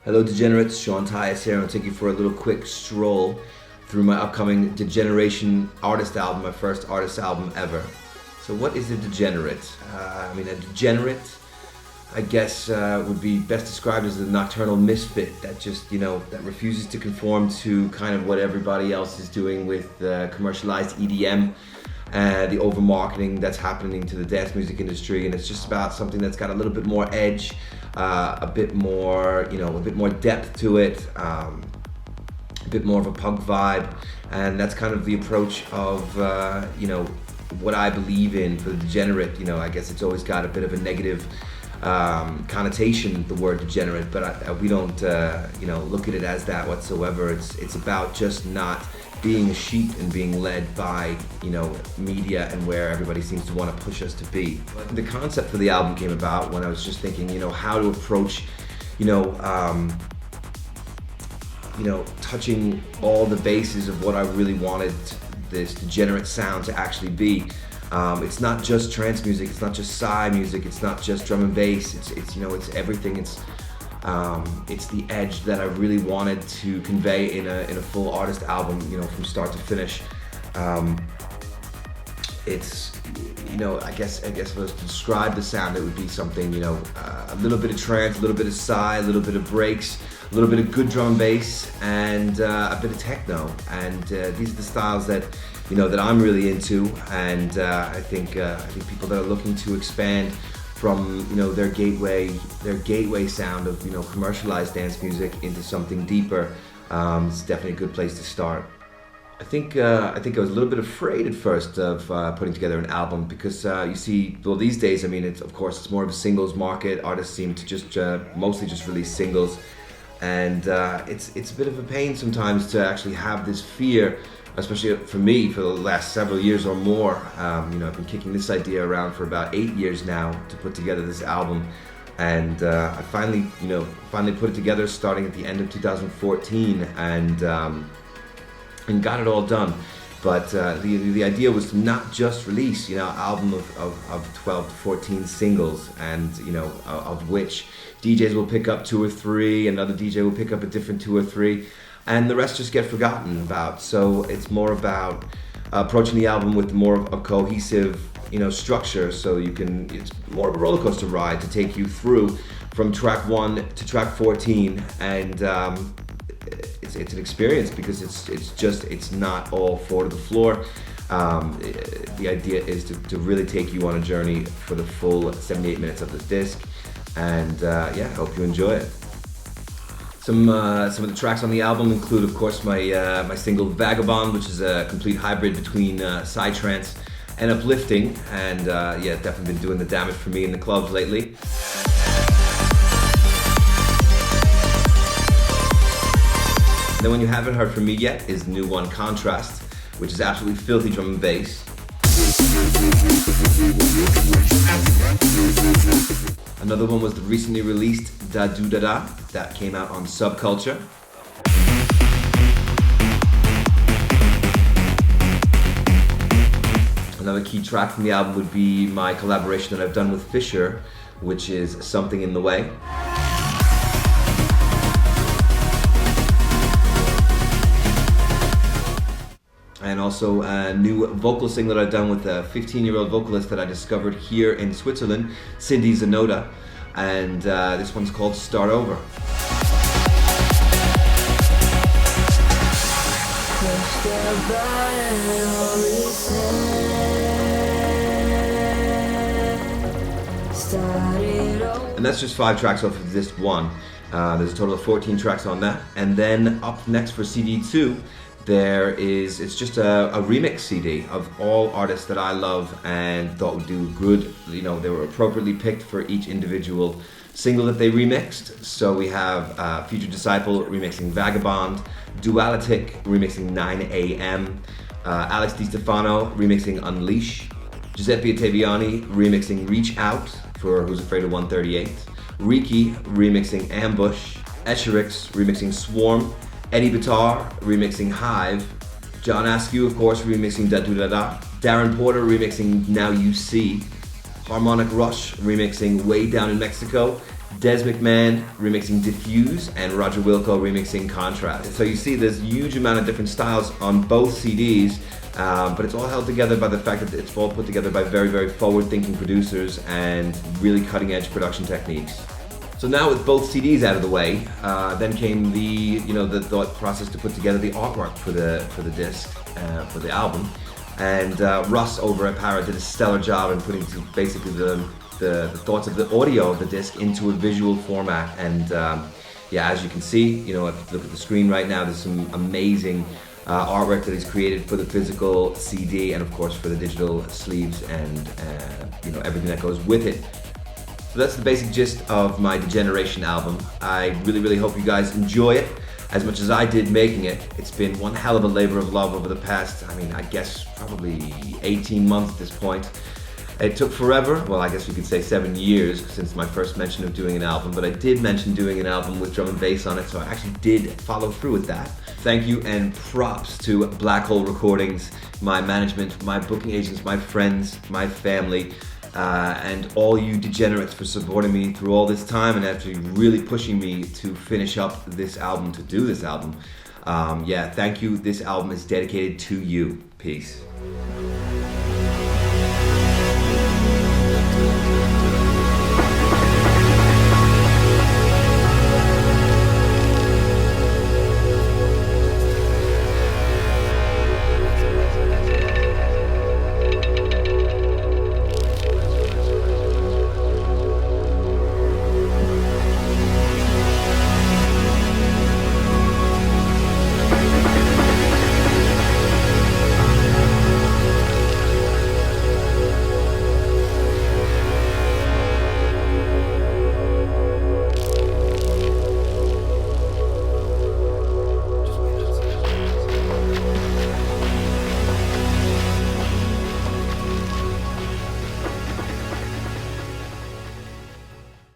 Hello degenerates, Tyas here, and I'll take you for a little quick stroll through my upcoming Degeneration artist album, my first artist album ever. So what is a degenerate? A degenerate, I guess, would be best described as a nocturnal misfit that just, that refuses to conform to kind of what everybody else is doing with commercialized EDM. The over marketing that's happening to the dance music industry, and it's just about something that's got a little bit more edge, a bit more depth to it, a bit more of a punk vibe, and that's kind of the approach of what I believe in for the degenerate. I guess it's always got a bit of a negative connotation, the word degenerate, but we don't look at it as that whatsoever. It's about just not being a sheep and being led by media and where everybody seems to want to push us to be. The concept for the album came about when I was just thinking how to approach touching all the bases of what I really wanted this degenerate sound to actually be. It's not just trance music, it's not just Psy music, it's not just drum and bass, it's everything. It's the edge that I really wanted to convey in a full artist album, from start to finish. I guess if I was to describe the sound, it would be something, a little bit of trance, a little bit of Psy, a little bit of breaks, a little bit of good drum and bass, and a bit of techno. And these are the styles that that I'm really into, and I think people that are looking to expand from their gateway sound of commercialized dance music into something deeper, it's definitely a good place to start. I think I was a little bit afraid at first of putting together an album because you see, well, these days, it's more of a singles market. Artists seem to just mostly just release singles, and it's a bit of a pain sometimes to actually have this fear, especially for me, for the last several years or more. I've been kicking this idea around for about 8 years now to put together this album, and I finally put it together starting at the end of 2014, and got it all done. But the idea was to not just release an album of 12 to 14 singles, and of which DJs will pick up 2 or 3, another DJ will pick up a different 2 or 3, and the rest just get forgotten about. So it's more about approaching the album with more of a cohesive structure, so it's more of a roller coaster ride to take you through from track 1 to track 14, and it's an experience because it's not all 4 to the floor. The idea is to really take you on a journey for the full 78 minutes of this disc, and I hope you enjoy it. Some of the tracks on the album include, of course, my single Vagabond, which is a complete hybrid between Psy-Trance and uplifting, and definitely been doing the damage for me in the clubs lately. Then When You Haven't Heard From Me Yet is the new one, Contrast, which is absolutely filthy drum and bass. Another one was the recently released Da Do Da Da that came out on Subculture. Another key track from the album would be my collaboration that I've done with Fisher, which is Something in the Way. And also a new vocal single that I've done with a 15-year-old vocalist that I discovered here in Switzerland, Cindy Zanoda, and this one's called Start Over. And that's just 5 tracks off of this one. There's a total of 14 tracks on that. And then up next for CD 2, it's just a remix CD of all artists that I love and thought would do good. They were appropriately picked for each individual single that they remixed. So we have Future Disciple remixing Vagabond, Dualitic remixing 9 AM, Alex Di Stefano remixing Unleash, Giuseppe Ottaviani remixing Reach Out for Who's Afraid of 138, Riki remixing Ambush, Escherix remixing Swarm, Eddie Bitar remixing Hive, John Askew, of course, remixing Da Do Da Da, Darren Porter remixing Now You See, Harmonic Rush remixing Way Down in Mexico, Des McMahon remixing Diffuse, and Roger Wilco remixing Contrast. So you see there's a huge amount of different styles on both CDs, but it's all held together by the fact that it's all put together by very, very forward-thinking producers and really cutting-edge production techniques. So now with both CDs out of the way, then came the thought process to put together the artwork for the disc, for the album. And Russ over at Para did a stellar job in putting basically the thoughts of the audio of the disc into a visual format. And yeah, as you can see, if you look at the screen right now, there's some amazing artwork that he's created for the physical CD and of course for the digital sleeves and everything that goes with it. So that's the basic gist of my Degeneration album. I really, really hope you guys enjoy it as much as I did making it. It's been one hell of a labor of love over the past, I guess probably 18 months at this point. It took forever, well I guess you could say 7 years since my first mention of doing an album, but I did mention doing an album with drum and bass on it, so I actually did follow through with that. Thank you and props to Black Hole Recordings, my management, my booking agents, my friends, my family, and all you degenerates for supporting me through all this time and actually really pushing me to finish up this album, to do this album. Yeah, thank you. This album is dedicated to you. Peace.